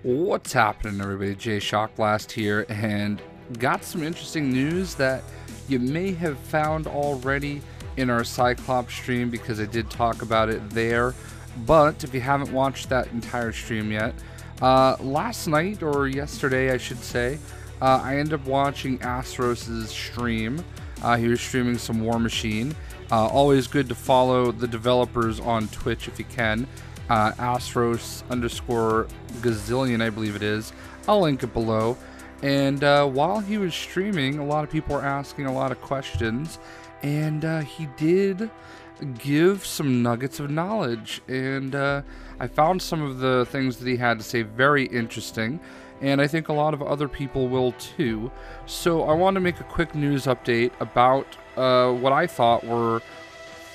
What's happening, everybody? JayShockblast here, and got some interesting news that you may have found already in our Cyclops stream, because I did talk about it there. But if you haven't watched that entire stream yet, last night, or yesterday I should say, I ended up watching Astros's stream. He was streaming some War Machine. Always good to follow the developers on Twitch if you can. Astros_gazillion, I believe it is. I'll link it below. And while he was streaming, a lot of people were asking a lot of questions, and he did give some nuggets of knowledge, and I found some of the things that he had to say very interesting, and I think a lot of other people will too. So I want to make a quick news update about what I thought were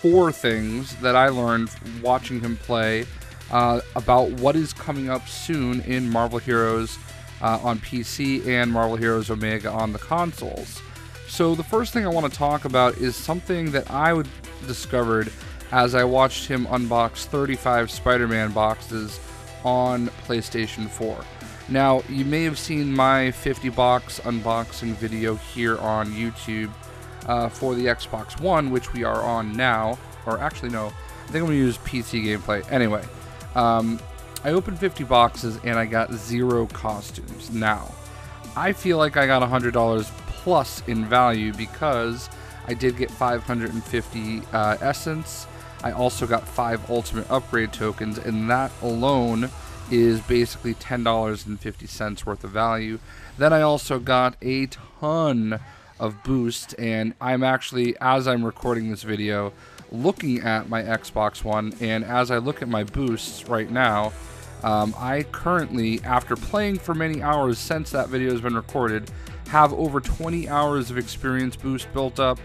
4 things that I learned watching him play about what is coming up soon in Marvel Heroes on PC and Marvel Heroes Omega on the consoles. So the first thing I want to talk about is something that I discovered as I watched him unbox 35 SpiderMan boxes on PlayStation 4. Now, you may have seen my 50 box unboxing video here on YouTube for the Xbox One, which we are on now. Or actually, no, I think I'm going to use PC gameplay. Anyway, I opened 50 boxes and I got 0 costumes. Now, I feel like I got $100 plus in value because I did get 550 essence. I also got 5 ultimate upgrade tokens, and that alone is basically $10.50 worth of value. Then I also got a ton of boosts, and I'm actually, as I'm recording this video, looking at my Xbox One, and as I look at my boosts right now, I currently, after playing for many hours since that video has been recorded, have over 20 hours of experience boost built up,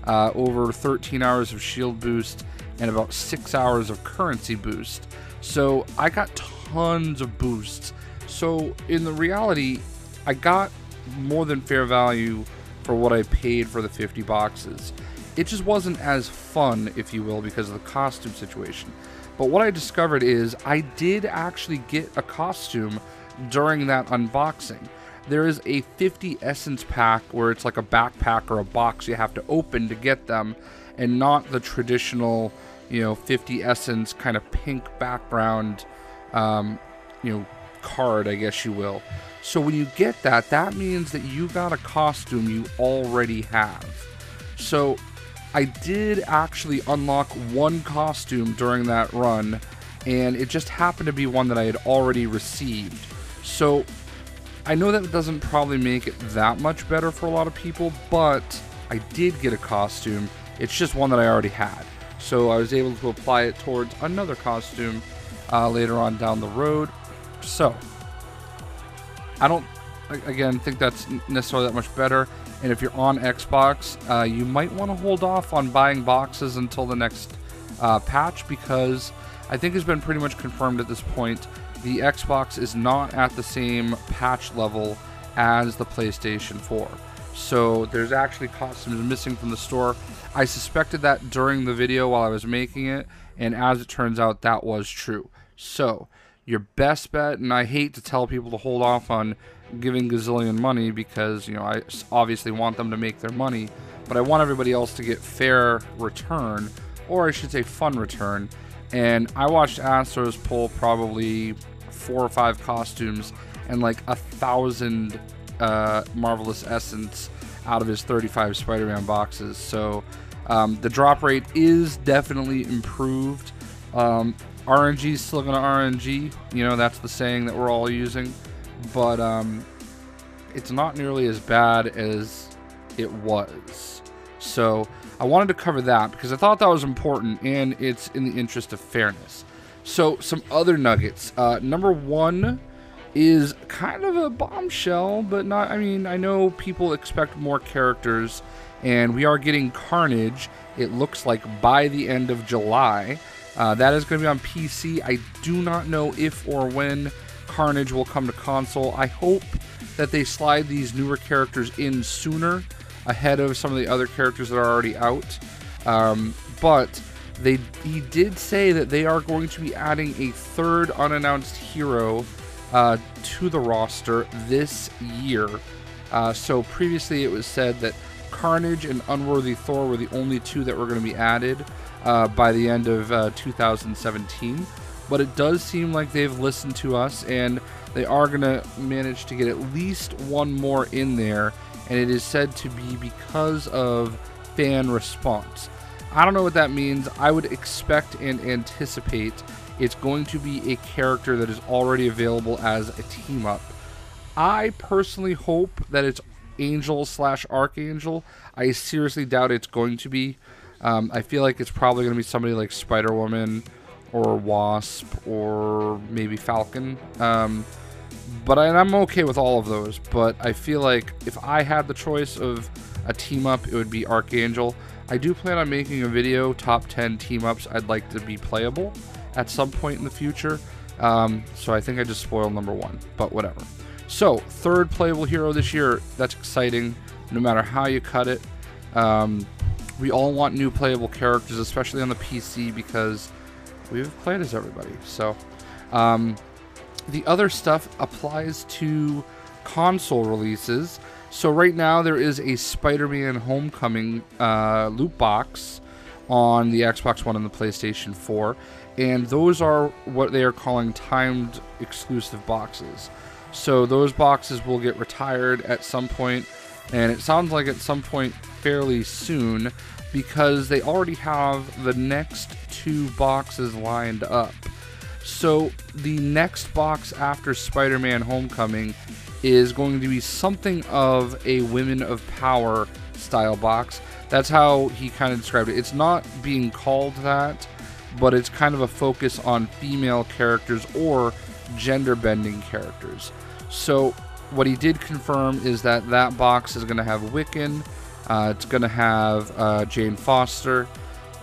over 13 hours of shield boost, and about 6 hours of currency boost. So I got tons of boosts. So in the reality, I got more than fair value for what I paid for the 50 boxes. It just wasn't as fun, if you will, because of the costume situation. But what I discovered is I did actually get a costume during that unboxing. There is a 50 essence pack where it's like a backpack or a box you have to open to get them, and not the traditional, 50 essence kind of pink background, card, I guess you will. So when you get that, that means that you got a costume you already have. So I did actually unlock 1 costume during that run, and it just happened to be one that I had already received. So I know that doesn't probably make it that much better for a lot of people, but I did get a costume. It's just one that I already had. So I was able to apply it towards another costume later on down the road. So I don't, again, think that's necessarily that much better. And if you're on Xbox, you might want to hold off on buying boxes until the next patch, because I think it's been pretty much confirmed at this point the Xbox is not at the same patch level as the PlayStation 4. So there's actually costumes missing from the store. I suspected that during the video while I was making it, and as it turns out, that was true. So your best bet, and I hate to tell people to hold off on giving gazillion money, because I obviously want them to make their money, but I want everybody else to get fair return, or I should say fun return. And I watched Astros pull probably 4 or 5 costumes and like 1,000 Marvelous Essence out of his 35 Spider-Man boxes. So the drop rate is definitely improved. RNG is still going to RNG, that's the saying that we're all using, but it's not nearly as bad as it was. So I wanted to cover that because I thought that was important, and it's in the interest of fairness. So some other nuggets. Number 1 is kind of a bombshell, but not, I know people expect more characters, and we are getting Carnage, it looks like, by the end of July. That is going to be on PC. I do not know if or when Carnage will come to console. I hope that they slide these newer characters in sooner, ahead of some of the other characters that are already out. But he did say that they are going to be adding a 3rd unannounced hero to the roster this year. So previously it was said that Carnage and Unworthy Thor were the only two that were going to be added by the end of 2017. But it does seem like they've listened to us, and they are going to manage to get at least one more in there, and it is said to be because of fan response. I don't know what that means. I would expect and anticipate it's going to be a character that is already available as a team-up. I personally hope that it's Angel/Archangel. I seriously doubt it's going to be. I feel like it's probably going to be somebody like Spider-Woman or Wasp or maybe Falcon. But I'm okay with all of those. But I feel like if I had the choice of a team-up, it would be Archangel. I do plan on making a video, top 10 team-ups I'd like to be playable at some point in the future. So I think I just spoiled number 1, but whatever. So, third playable hero this year. That's exciting, no matter how you cut it. We all want new playable characters, especially on the PC, because we've played as everybody. So, the other stuff applies to console releases. So right now there is a Spider-Man Homecoming loot box on the Xbox One and the PlayStation 4, and those are what they are calling timed exclusive boxes. So those boxes will get retired at some point, and it sounds like at some point fairly soon, because they already have the next 2 boxes lined up. So the next box after Spider-Man Homecoming is going to be something of a Women of Power style box. That's how he kind of described it. It's not being called that, but it's kind of a focus on female characters or gender-bending characters. So what he did confirm is that that box is going to have Wiccan, it's going to have Jane Foster,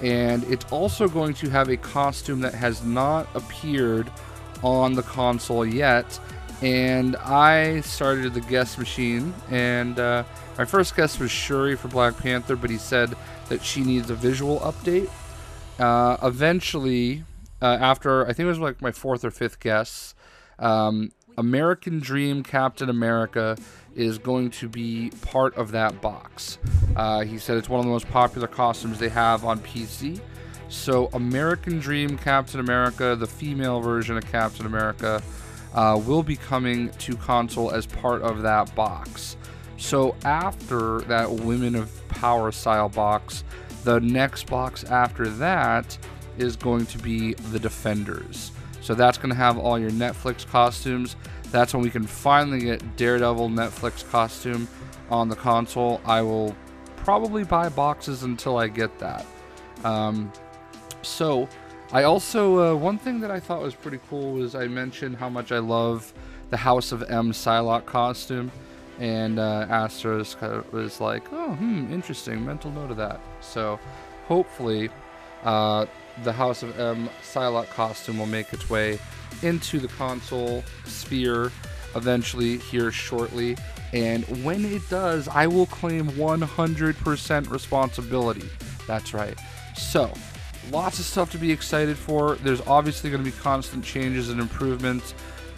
and it's also going to have a costume that has not appeared on the console yet. And I started the guess machine, and my first guess was Shuri for Black Panther, but he said that she needs a visual update. Eventually, after, I think it was like my 4th or 5th guess, American Dream Captain America is going to be part of that box. He said it's one of the most popular costumes they have on PC. So American Dream Captain America, the female version of Captain America, will be coming to console as part of that box. So after that Women of Power style box, the next box after that is going to be the Defenders. So that's going to have all your Netflix costumes. That's when we can finally get Daredevil Netflix costume on the console. I will probably buy boxes until I get that. So I also, one thing that I thought was pretty cool was I mentioned how much I love the House of M Psylocke costume, and Astros was like, oh, interesting, mental note of that. So hopefully the House of M Psylocke costume will make its way into the console sphere eventually here shortly, and when it does, I will claim 100% responsibility. That's right. So lots of stuff to be excited for. There's obviously going to be constant changes and improvements.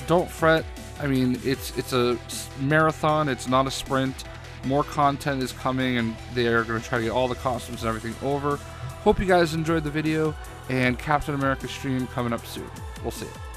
Don't fret. I mean, it's a marathon. It's not a sprint. More content is coming, and they're going to try to get all the costumes and everything over. Hope you guys enjoyed the video, and Captain America stream coming up soon. We'll see you.